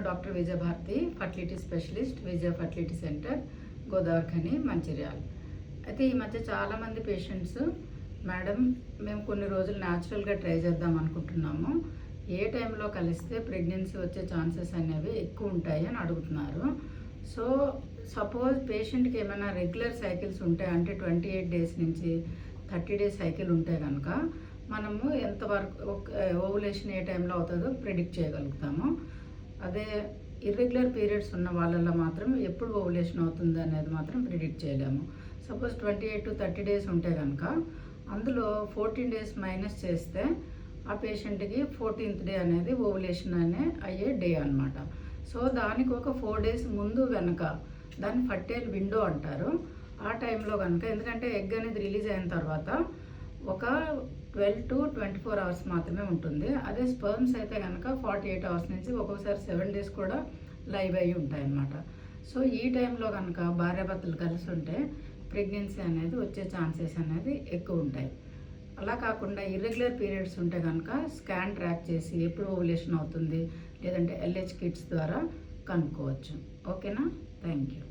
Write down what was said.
Doctor Vijayabharathi, fertility specialist, విజయ fertility centre, Godavarikhani, Mancherial. అయితే ఈ మధ్య చాలామంది పేషెంట్స్, మేడం మేము కొన్ని రోజులు న్యాచురల్గా ట్రై చేద్దాం అనుకుంటున్నాము, ఏ టైంలో కలిస్తే ప్రెగ్నెన్సీ వచ్చే ఛాన్సెస్ అనేవి ఎక్కువ ఉంటాయి అని అడుగుతున్నారు. సో సపోజ్ పేషెంట్కి ఏమైనా రెగ్యులర్ సైకిల్స్ ఉంటాయి అంటే 28 డేస్ నుంచి 30 డేస్ సైకిల్ ఉంటే కనుక మనము ఎంతవరకు ఓవులేషన్ ఏ టైంలో అవుతుందో ప్రిడిక్ట్ చేయగలుగుతాము. అదే ఇర్రెగ్యులర్ పీరియడ్స్ ఉన్న వాళ్ళల్లో మాత్రం ఎప్పుడు ఓవులేషన్ అవుతుంది అనేది మాత్రం ప్రిడిక్ట్ చేయలేము. సపోజ్ 28 to 30 డేస్ ఉంటే కనుక అందులో 14 డేస్ మైనస్ చేస్తే ఆ పేషెంట్కి 14th డే అనేది ఓవులేషన్ అయ్యే డే అనమాట. సో దానికి ఒక 4 డేస్ ముందు వెనక దాన్ని ఫర్టైల్ విండో అంటారు. ఆ టైంలో కనుక, ఎందుకంటే ఎగ్ అనేది రిలీజ్ అయిన తర్వాత ఒక 12 to 24 అవర్స్ మాత్రమే ఉంటుంది. అదే స్పర్మ్స్ అయితే కనుక 48 అవర్స్ నుంచి ఒక్కొక్కసారి 7 డేస్ కూడా లైవ్ అయ్యి ఉంటాయి అన్నమాట. సో ఈ టైంలో కనుక భార్యాభర్తలు కలిసి ఉంటే ప్రెగ్నెన్సీ అనేది వచ్చే ఛాన్సెస్ అనేది ఎక్కువ ఉంటాయి. అలా కాకుండా ఇర్రెగ్యులర్ పీరియడ్స్ ఉంటే కనుక స్కాన్ ట్రాక్ చేసి ఎప్పుడు ఓవులేషన్ అవుతుంది లేదంటే LH కిట్స్ ద్వారా కనుక్కోవచ్చు. ఓకేనా? Thank you.